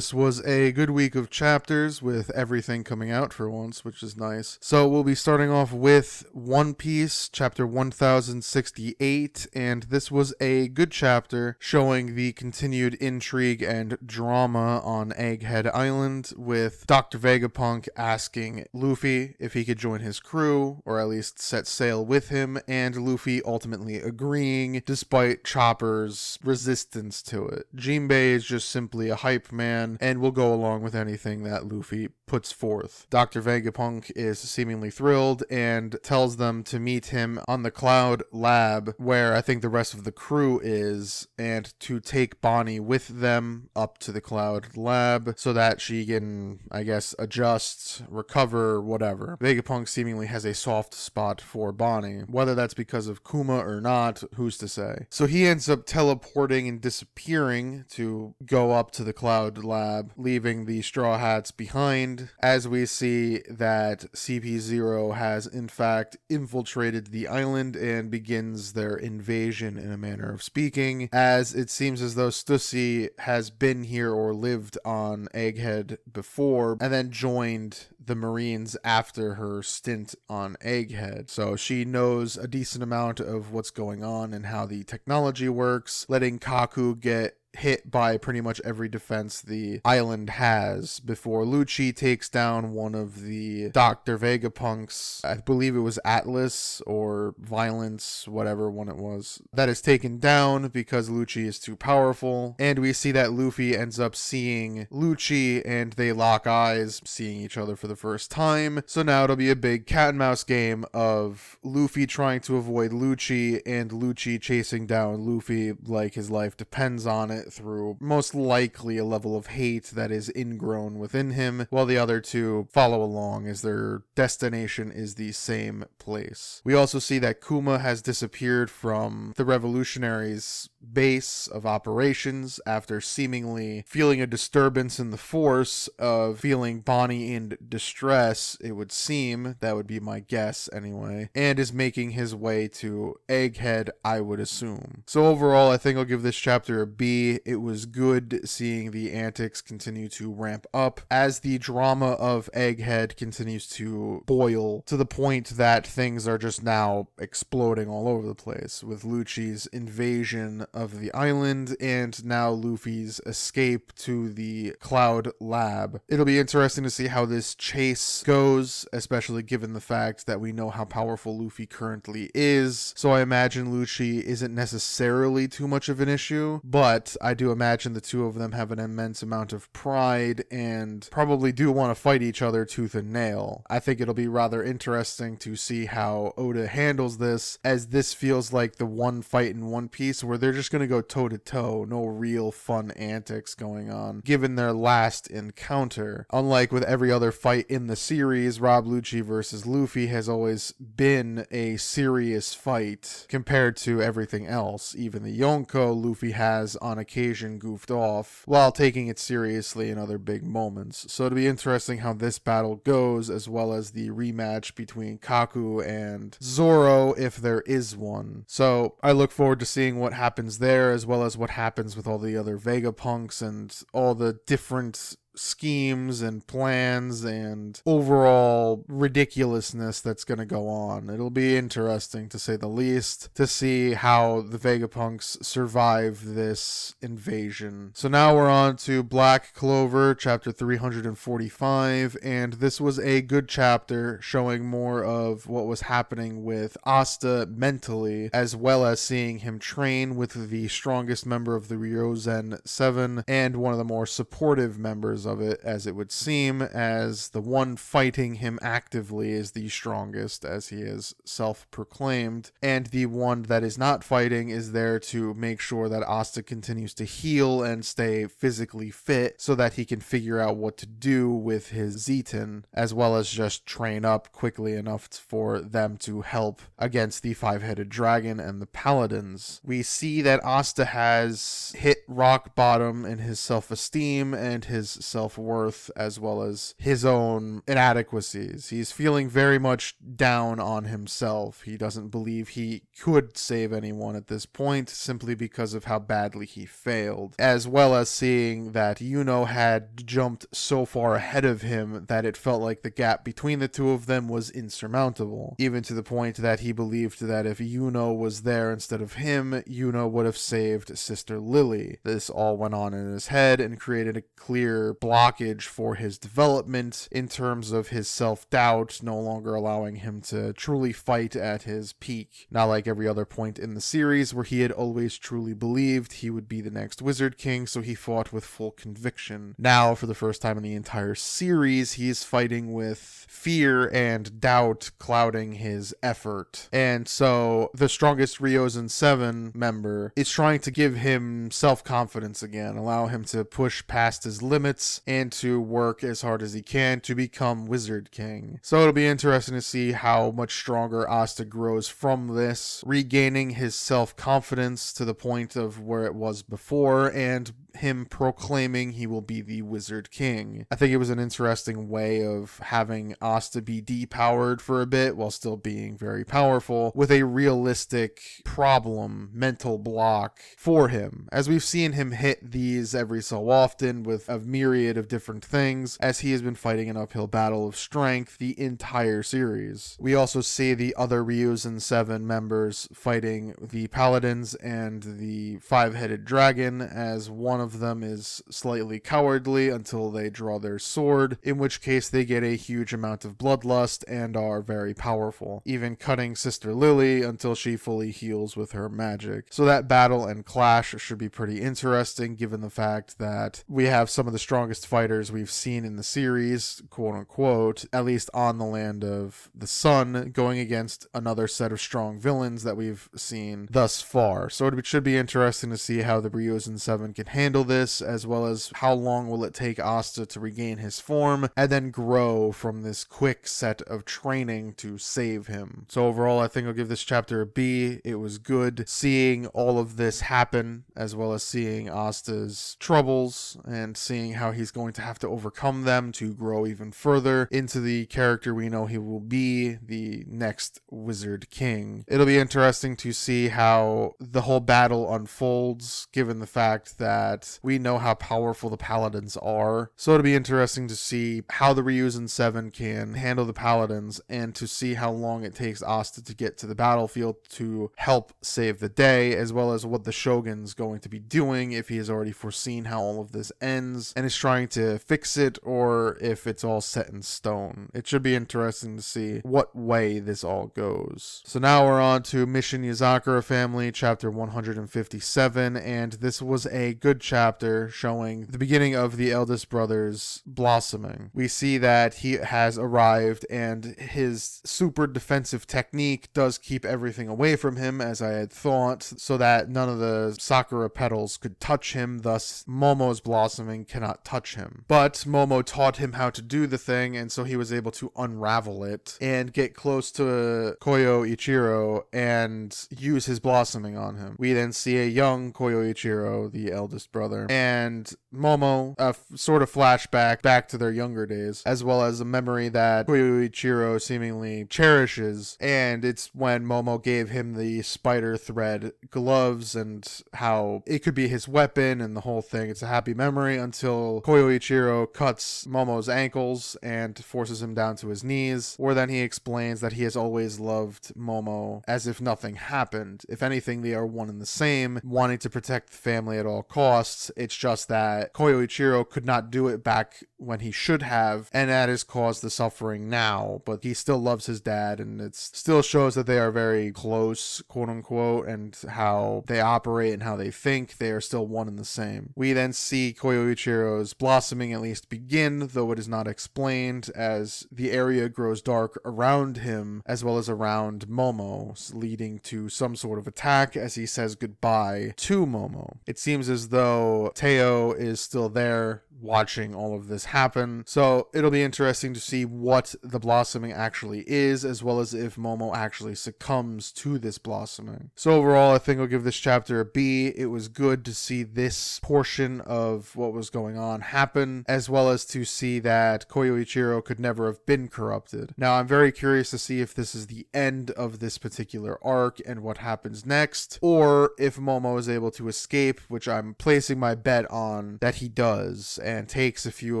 this was a good week of chapters with everything coming out for once, which is nice. So we'll be starting off with One Piece, chapter 1068, and this was a good chapter showing the continued intrigue and drama on Egghead Island, with Dr. Vegapunk asking Luffy if he could join his crew, or at least set sail with him, and Luffy ultimately agreeing, despite Chopper's resistance to it. Jinbei is just simply a hype man and will go along with anything that Luffy puts forth. Dr. Vegapunk is seemingly thrilled and tells them to meet him on the Cloud Lab, where I think the rest of the crew is, and to take Bonnie with them up to the Cloud Lab so that she can, I guess, adjust, recover, whatever. Vegapunk seemingly has a soft spot for Bonnie. Whether that's because of Kuma or not, who's to say? So he ends up teleporting and disappearing to go up to the Cloud Lab, leaving the Straw Hats behind, as we see that CP0 has in fact infiltrated the island and begins their invasion, in a manner of speaking, as it seems as though Stussy has been here or lived on Egghead before and then joined the Marines after her stint on Egghead. So she knows a decent amount of what's going on and how the technology works, letting Kaku get hit by pretty much every defense the island has before Lucci takes down one of the Dr. Vegapunks. I believe it was Atlas or Violence, whatever one it was, that is taken down because Lucci is too powerful. And we see that Luffy ends up seeing Lucci and they lock eyes, seeing each other for the first time. So now it'll be a big cat and mouse game of Luffy trying to avoid Lucci and Lucci chasing down Luffy like his life depends on it, through most likely a level of hate that is ingrown within him, while the other two follow along as their destination is the same place. We also see that Kuma has disappeared from the revolutionaries' base of operations after seemingly feeling a disturbance in the force of feeling Bonnie in distress, it would seem, that would be my guess anyway, and is making his way to Egghead, I would assume. So overall, I think I'll give this chapter a B. It was good seeing the antics continue to ramp up as the drama of Egghead continues to boil to the point that things are just now exploding all over the place, with Lucci's invasion of the island and now Luffy's escape to the Cloud Lab. It'll be interesting to see how this chase goes, especially given the fact that we know how powerful Luffy currently is. So I imagine Lucci isn't necessarily too much of an issue, but I do imagine the two of them have an immense amount of pride and probably do want to fight each other tooth and nail. I think it'll be rather interesting to see how Oda handles this, as this feels like the one fight in One Piece where they're just going to go toe to toe, no real fun antics going on, given their last encounter. Unlike with every other fight in the series, Rob Lucci versus Luffy has always been a serious fight compared to everything else. Even the Yonko, Luffy has on occasion goofed off while taking it seriously in other big moments. So it'll be interesting how this battle goes, as well as the rematch between Kaku and Zoro, if there is one. So I look forward to seeing what happens there, as well as what happens with all the other Vegapunks and all the different schemes and plans and overall ridiculousness that's going to go on. It'll be interesting, to say the least, to see how the Vegapunks survive this invasion. So now we're on to Black Clover, chapter 345, and this was a good chapter showing more of what was happening with Asta mentally, as well as seeing him train with the strongest member of the Ryozen 7 and one of the more supportive members of it, as it would seem, as the one fighting him actively is the strongest, as he is self-proclaimed, and the one that is not fighting is there to make sure that Asta continues to heal and stay physically fit so that he can figure out what to do with his Zeton, as well as just train up quickly enough for them to help against the five-headed dragon and the paladins. We see that Asta has hit rock bottom in his self-esteem and his self-worth as well as his own inadequacies. He's feeling very much down on himself. He doesn't believe he could save anyone at this point simply because of how badly he failed, as well as seeing that Yuno had jumped so far ahead of him that it felt like the gap between the two of them was insurmountable, even to the point that he believed that if Yuno was there instead of him, Yuno would have saved Sister Lily. This all went on in his head and created a clear blockage for his development in terms of his self-doubt, no longer allowing him to truly fight at his peak. Not like every other point in the series where he had always truly believed he would be the next Wizard King, so he fought with full conviction. Now, for the first time in the entire series, he is fighting with fear and doubt clouding his effort. And so the strongest Ryozen 7 member is trying to give him self-confidence again, allow him to push past his limits and to work as hard as he can to become Wizard King. So it'll be interesting to see how much stronger Asta grows from this, regaining his self-confidence to the point of where it was before, and him proclaiming he will be the Wizard King. I think it was an interesting way of having Asta be depowered for a bit while still being very powerful, with a realistic problem, mental block for him, as we've seen him hit these every so often with a myriad of different things as he has been fighting an uphill battle of strength the entire series. We also see the other Ryozen 7 members fighting the Paladins and the Five-Headed Dragon, as one of them is slightly cowardly until they draw their sword, in which case they get a huge amount of bloodlust and are very powerful, even cutting Sister Lily until she fully heals with her magic. So that battle and clash should be pretty interesting, given the fact that we have some of the strongest fighters we've seen in the series, quote unquote, at least on the land of the sun, going against another set of strong villains that we've seen thus far. So it should be interesting to see how the Ryozen 7 can handle this, as well as how long will it take Asta to regain his form and then grow from this quick set of training to save him. So overall, I think I'll give this chapter a B. It was good seeing all of this happen, as well as seeing Asta's troubles and seeing how he's going to have to overcome them to grow even further into the character we know he will be, the next Wizard King. It'll be interesting to see how the whole battle unfolds, given the fact that we know how powerful the Paladins are. So it'll be interesting to see how the Ryozen 7 can handle the Paladins, and to see how long it takes Asta to get to the battlefield to help save the day, as well as what the Shogun's going to be doing, if he has already foreseen how all of this ends and is trying to fix it, or if it's all set in stone. It should be interesting to see what way this all goes. So now we're on to Mission Yozakura Family, chapter 157, and this was a good chapter showing the beginning of the eldest brother's blossoming. We see that he has arrived, and his super defensive technique does keep everything away from him, as I had thought, so that none of the Sakura petals could touch him, thus Momo's blossoming cannot touch him. But Momo taught him how to do the thing, and so he was able to unravel it and get close to Koyo Ichiro and use his blossoming on him. We then see a young Koyo Ichiro, the eldest brother, and Momo, a sort of flashback back to their younger days, as well as a memory that Koyoichiro seemingly cherishes, and it's when Momo gave him the spider thread gloves and how it could be his weapon and the whole thing. It's a happy memory until Koyoichiro cuts Momo's ankles and forces him down to his knees, where then he explains that he has always loved Momo as if nothing happened. If anything, they are one and the same, wanting to protect the family at all costs. It's just that Koyoichiro could not do it back when he should have, and that has caused the suffering now, but he still loves his dad, and it still shows that they are very close, quote unquote, and how they operate and how they think, they are still one and the same. We then see Koyoichiro's blossoming at least begin, though it is not explained, as the area grows dark around him as well as around Momo, leading to some sort of attack as he says goodbye to Momo. It seems as though Teo is still there, watching all of this happen. So it'll be interesting to see what the blossoming actually is, as well as if Momo actually succumbs to this blossoming. So overall, I think I'll give this chapter a B. It was good to see this portion of what was going on happen, as well as to see that Koyoichiro could never have been corrupted. Now, I'm very curious to see if this is the end of this particular arc and what happens next, or if Momo is able to escape, which I'm placing my bet on that he does, and takes a few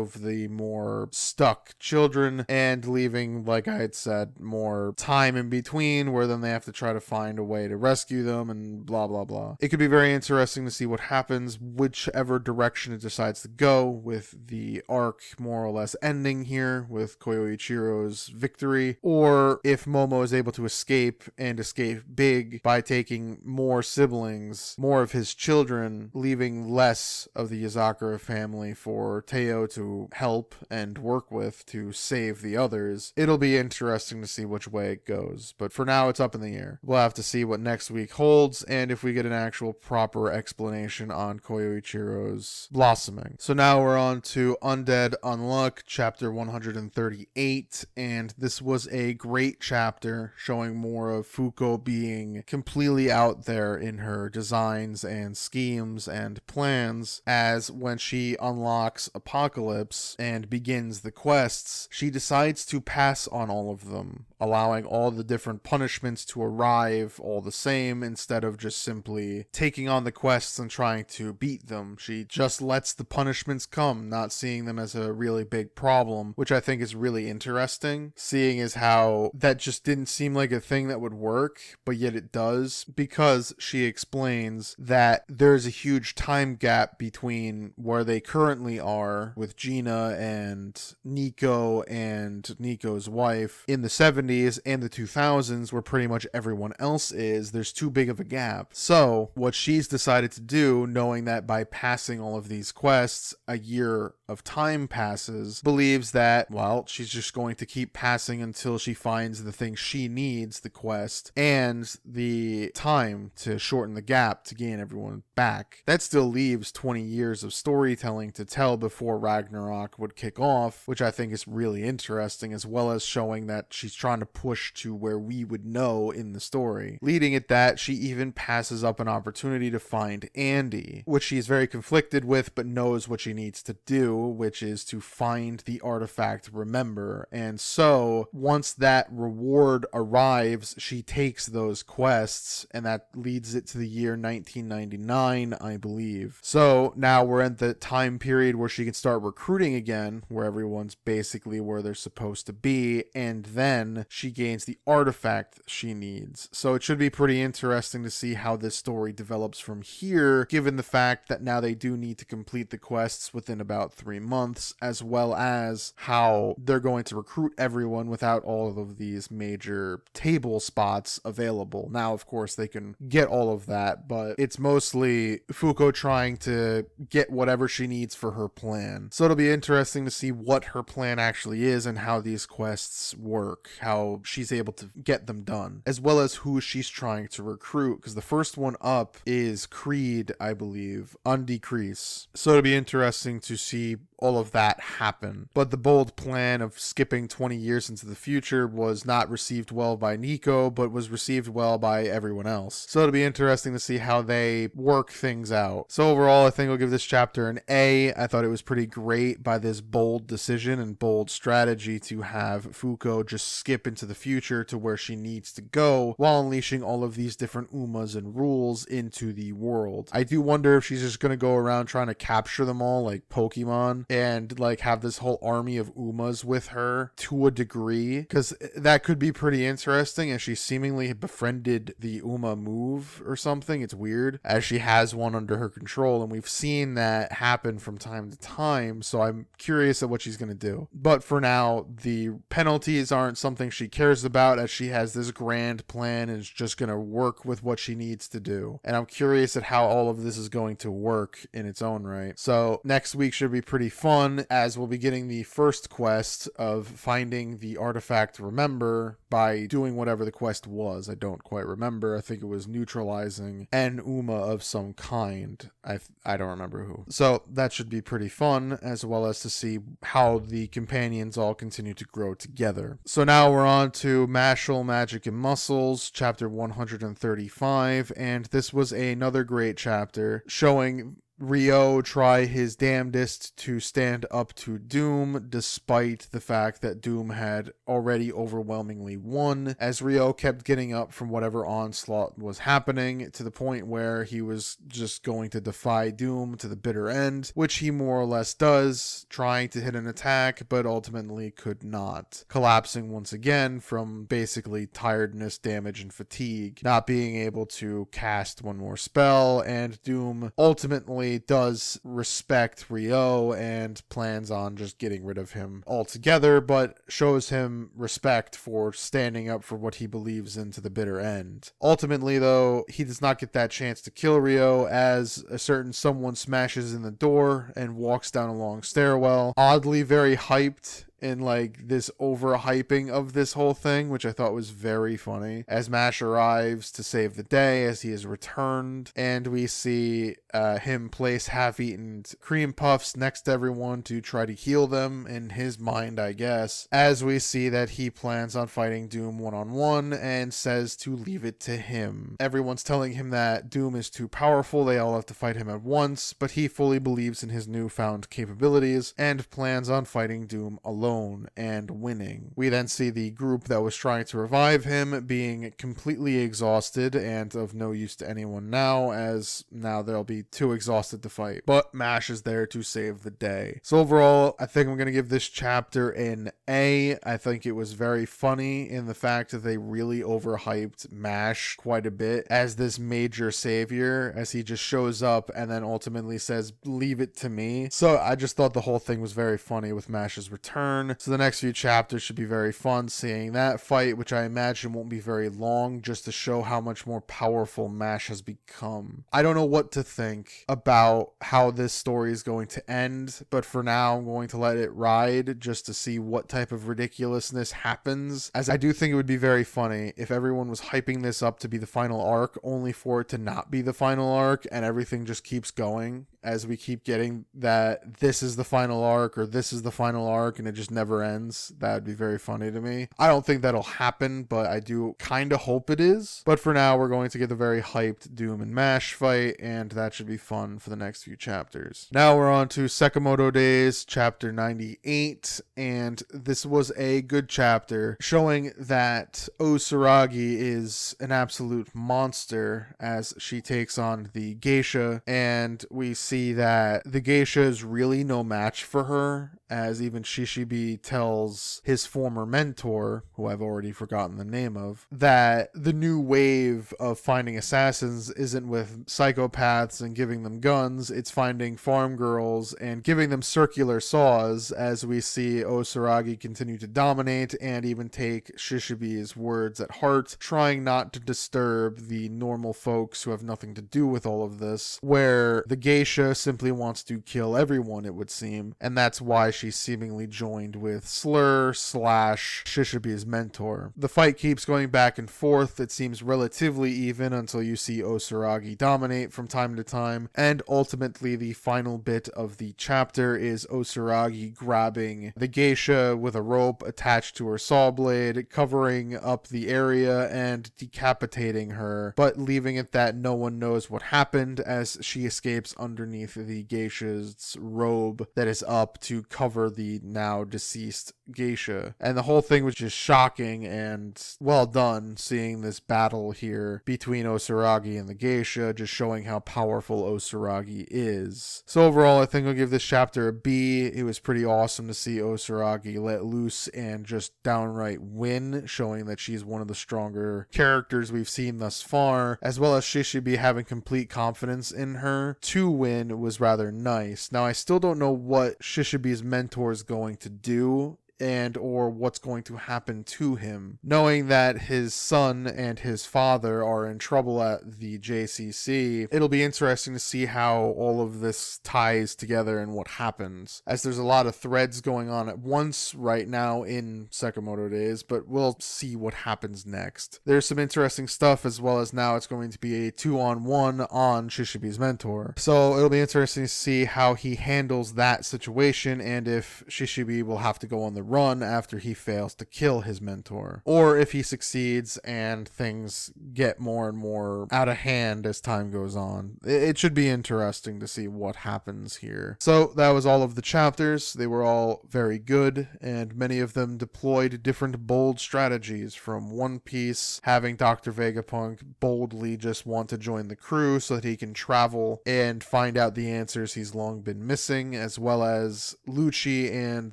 of the more stuck children and leaving, like I had said, more time in between where then they have to try to find a way to rescue them and blah blah blah. It could be very interesting to see what happens, whichever direction it decides to go, with the arc more or less ending here with Koyoichiro's victory, or if Momo is able to escape and escape big by taking more siblings, more of his children, leaving less of the Yozakura family for Teo to help and work with to save the others. It'll be interesting to see which way it goes, but for now it's up in the air. We'll have to see what next week holds and if we get an actual proper explanation on Koyoichiro's blossoming. So now we're on to Undead Unluck chapter 138, and this was a great chapter showing more of Fuko being completely out there in her designs and schemes and plans, as when she unlocks Apocalypse and begins the quests, she decides to pass on all of them, allowing all the different punishments to arrive all the same instead of just simply taking on the quests and trying to beat them. She just lets the punishments come, not seeing them as a really big problem, which I think is really interesting, seeing as how that just didn't seem like a thing that would work, but yet it does, because she explains that there's a huge time gap between where they currently are with Gina and Nico and Nico's wife in the 70s and the 2000s, where pretty much everyone else is. There's too big of a gap. So what she's decided to do, knowing that by passing all of these quests, a year of time passes, believes that, well, she's just going to keep passing until she finds the thing she needs, the quest, and the time to shorten the gap to gain everyone back. That still leaves 20 years of storytelling to tell before Ragnarok would kick off, which I think is really interesting, as well as showing that she's trying to push to where we would know in the story. Leading at that, she even passes up an opportunity to find Andy, which she's very conflicted with, but knows what she needs to do, which is to find the artifact Remember. And so once that reward arrives, she takes those quests, and that leads it to the year 1999, I believe. So now we're at the time period where she can start recruiting again, where everyone's basically where they're supposed to be, and then she gains the artifact she needs. So it should be pretty interesting to see how this story develops from here, given the fact that now they do need to complete the quests within about 3 months, as well as how they're going to recruit everyone without all of these major table spots available. Now, of course, they can get all of that, but it's mostly Fuko trying to get whatever she needs for her plan. So it'll be interesting to see what her plan actually is and how these quests work, how she's able to get them done, as well as who she's trying to recruit, because the first one up is Creed, I believe, Undecrease. So it'll be interesting to see all of that happen. But the bold plan of skipping 20 years into the future was not received well by Nico, but was received well by everyone else. So it'll be interesting to see how they work things out. So overall, I think I'll give this chapter an A. I thought it was pretty great by this bold decision and bold strategy to have Fuko just skip into the future to where she needs to go while unleashing all of these different Umas and rules into the world. I do wonder if she's just going to go around trying to capture them all like Pokemon and like have this whole army of Umas with her to a degree, because that could be pretty interesting, as she seemingly befriended the Uma move or something. It's weird, as she has one under her control, and we've seen that happen from time to time, so I'm curious at what she's going to do. But for now, the penalties aren't something she cares about, as she has this grand plan and is just going to work with what she needs to do. And I'm curious at how all of this is going to work in its own right. So next week should be pretty fun, as we'll be getting the first quest of finding the artifact Remember by doing whatever the quest was. I don't quite remember. I think it was neutralizing an Uma of some kind. I don't remember who. So that should be pretty fun, as well as to see how the companions all continue to grow together. So now we're on to Mashle, Magic and Muscles, chapter 135, and this was another great chapter showing Ryo try his damnedest to stand up to Doom, despite the fact that Doom had already overwhelmingly won, as Ryo kept getting up from whatever onslaught was happening, to the point where he was just going to defy Doom to the bitter end, which he more or less does, trying to hit an attack, but ultimately could not, collapsing once again from basically tiredness, damage, and fatigue, not being able to cast one more spell, and Doom ultimately does respect Ryo and plans on just getting rid of him altogether, but shows him respect for standing up for what he believes in to the bitter end. Ultimately, though, he does not get that chance to kill Ryo, as a certain someone smashes in the door and walks down a long stairwell, oddly very hyped in like this overhyping of this whole thing, which I thought was very funny, as Mash arrives to save the day as he is returned, and we see him place half-eaten cream puffs next to everyone to try to heal them in his mind, I guess, as we see that he plans on fighting Doom one-on-one and says to leave it to him. Everyone's telling him that Doom is too powerful, they all have to fight him at once, but he fully believes in his newfound capabilities and plans on fighting Doom alone and winning. We then see the group that was trying to revive him being completely exhausted and of no use to anyone now, as now they'll be too exhausted to fight. But Mash is there to save the day. So overall, I think I'm going to give this chapter an A. I think it was very funny in the fact that they really overhyped Mash quite a bit as this major savior, as he just shows up and then ultimately says, leave it to me. So I just thought the whole thing was very funny with Mash's return. So the next few chapters should be very fun, seeing that fight, which I imagine won't be very long, just to show how much more powerful Mash has become. I don't know what to think about how this story is going to end, but for now I'm going to let it ride just to see what type of ridiculousness happens, as I do think it would be very funny if everyone was hyping this up to be the final arc, only for it to not be the final arc, and everything just keeps going as we keep getting that this is the final arc or this is the final arc and it just never ends. That would be very funny to me. I don't think that'll happen, but I do kind of hope it is. But for now, we're going to get the very hyped Doom and Mash fight, and that should be fun for the next few chapters. Now we're on to Sakamoto Days, chapter 98, and this was a good chapter showing that Osuragi is an absolute monster as she takes on the geisha, and we see that the geisha is really no match for her, as even Shishibe tells his former mentor, who I've already forgotten the name of, that the new wave of finding assassins isn't with psychopaths and giving them guns, it's finding farm girls and giving them circular saws, as we see Osuragi continue to dominate and even take Shishibe's words at heart, trying not to disturb the normal folks who have nothing to do with all of this, where the geisha simply wants to kill everyone, it would seem, and that's why she's seemingly joined with Slur / Shishibe's mentor. The fight keeps going back and forth. It seems relatively even until you see Osuragi dominate from time to time, and ultimately the final bit of the chapter is Osuragi grabbing the geisha with a rope attached to her saw blade, covering up the area and decapitating her, but leaving it that no one knows what happened as she escapes underneath the geisha's robe that is up to cover the now deceased geisha. And the whole thing was just shocking and well done, seeing this battle here between Osuragi and the geisha, just showing how powerful Osuragi is. So overall, I think I'll give this chapter a B. It was pretty awesome to see Osuragi let loose and just downright win, showing that she's one of the stronger characters we've seen thus far, as well as Shishibe having complete confidence in her to win was rather nice. Now, I still don't know what Shishibe's mentor is going to do and or what's going to happen to him. Knowing that his son and his father are in trouble at the JCC, it'll be interesting to see how all of this ties together and what happens, as there's a lot of threads going on at once right now in Sakamoto Days, but we'll see what happens next. There's some interesting stuff, as well as now it's going to be a 2-on-1 on Shishibe's mentor. So it'll be interesting to see how he handles that situation, and if Shishibe will have to go on the run after he fails to kill his mentor, or if he succeeds and things get more and more out of hand as time goes on. It should be interesting to see what happens here. So that was all of the chapters. They were all very good, and many of them deployed different bold strategies, from One Piece having Dr. Vegapunk boldly just want to join the crew so that he can travel and find out the answers he's long been missing, as well as Lucci and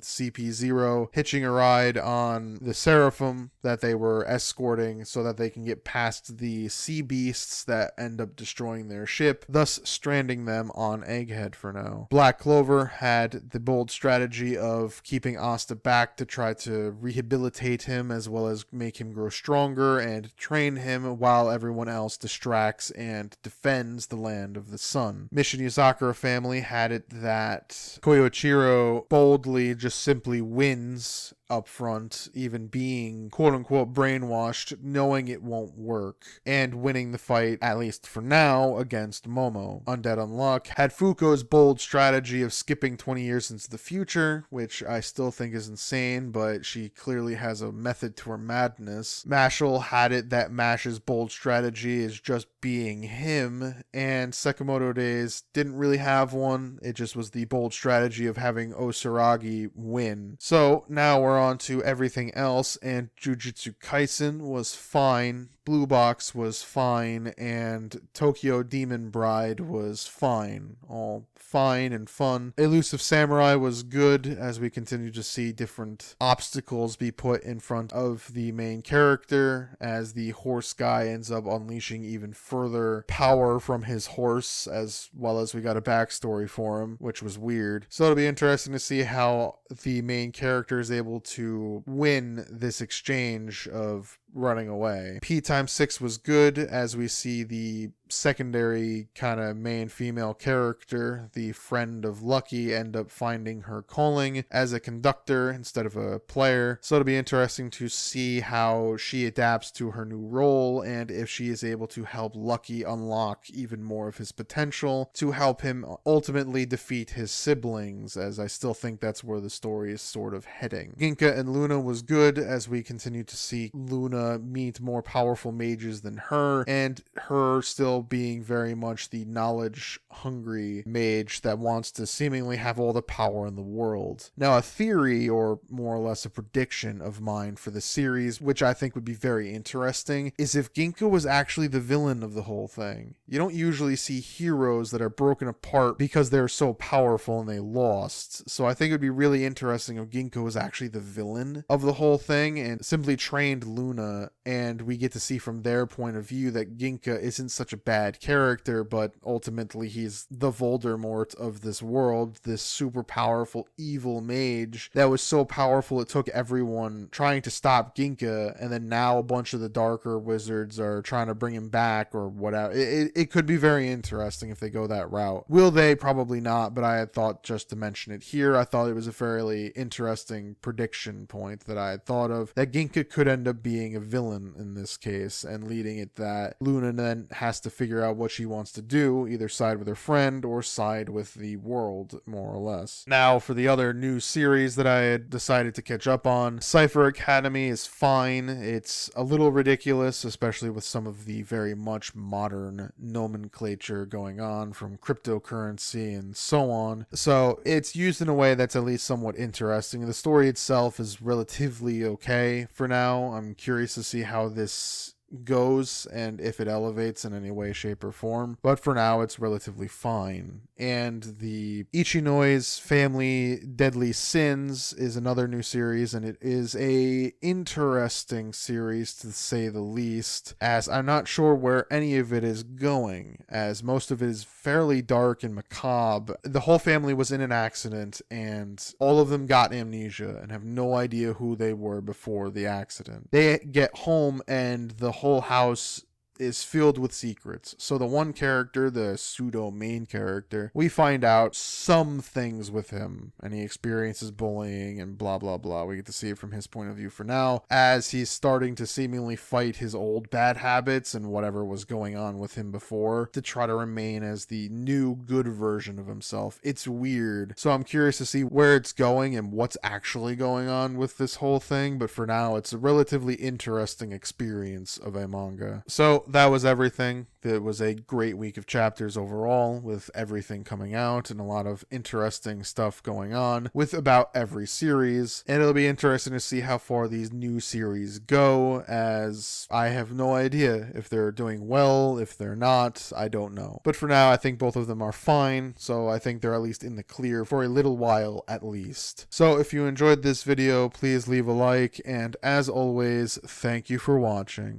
CP0 hitching a ride on the Seraphim that they were escorting so that they can get past the sea beasts that end up destroying their ship, thus stranding them on Egghead for now. Black Clover had the bold strategy of keeping Asta back to try to rehabilitate him, as well as make him grow stronger and train him, while everyone else distracts and defends the land of the sun. Mission Yozakura family had it that Koyoichiro boldly just simply wins up front, even being quote-unquote brainwashed, knowing it won't work, and winning the fight, at least for now, against Momo. Undead Unluck had Fuko's bold strategy of skipping 20 years into the future, which I still think is insane, but she clearly has a method to her madness. Mashle had it that Mash's bold strategy is just being him, and Sakamoto Days didn't really have one. It just was the bold strategy of having Osaragi win. So now we're on to everything else, and Jujutsu Kaisen was fine, Blue Box was fine, and Tokyo Demon Bride was fine. All fine and fun. Elusive Samurai was good, as we continue to see different obstacles be put in front of the main character, as the horse guy ends up unleashing even further power from his horse, as well as we got a backstory for him, which was weird. So it'll be interesting to see how the main character is able to win this exchange of running away. P times 6 was good, as we see the secondary kind of main female character, the friend of Lucky, end up finding her calling as a conductor instead of a player. So it'll be interesting to see how she adapts to her new role, and if she is able to help Lucky unlock even more of his potential to help him ultimately defeat his siblings, as I still think that's where the story is sort of heading. Ginka and Luna was good, as we continue to see Luna meet more powerful mages than her, and her still being very much the knowledge-hungry mage that wants to seemingly have all the power in the world. Now, a theory, or more or less a prediction of mine for the series, which I think would be very interesting, is if Ginka was actually the villain of the whole thing. You don't usually see heroes that are broken apart because they're so powerful and they lost. So I think it would be really interesting if Ginka was actually the villain of the whole thing and simply trained Luna, and we get to see from their point of view that Ginka isn't such a bad character, but ultimately he's the Voldemort of this world, this super powerful evil mage that was so powerful it took everyone trying to stop Ginka, and then now a bunch of the darker wizards are trying to bring him back or whatever. It could be very interesting if they go that route. Will they? Probably not, but I had thought just to mention it here. I thought it was a fairly interesting prediction point that I had thought of, that Ginka could end up being a villain in this case, and leading it that Luna then has to figure out what she wants to do, either side with her friend or side with the world, more or less. Now, for the other new series that I had decided to catch up on, Cypher Academy is fine. It's a little ridiculous, especially with some of the very much modern nomenclature going on, from cryptocurrency and so on. So it's used in a way that's at least somewhat interesting. The story itself is relatively okay for now. I'm curious to see how this goes and if it elevates in any way, shape, or form. But for now, it's relatively fine. And the Ichinoi's Family Deadly Sins is another new series, and it is a interesting series to say the least, as I'm not sure where any of it is going, as most of it is fairly dark and macabre. The whole family was in an accident, and all of them got amnesia and have no idea who they were before the accident. They get home, and the whole house is filled with secrets. So the one character, the pseudo main character, we find out some things with him, and he experiences bullying and blah blah blah. We get to see it from his point of view for now, as he's starting to seemingly fight his old bad habits and whatever was going on with him before to try to remain as the new good version of himself. It's weird. So I'm curious to see where it's going and what's actually going on with this whole thing, but for now it's a relatively interesting experience of a manga. So that was everything. It was a great week of chapters overall, with everything coming out and a lot of interesting stuff going on with about every series. And it'll be interesting to see how far these new series go, as I have no idea if they're doing well, if they're not, I don't know. But for now, I think both of them are fine, so I think they're at least in the clear for a little while at least. So if you enjoyed this video, please leave a like, and as always, thank you for watching.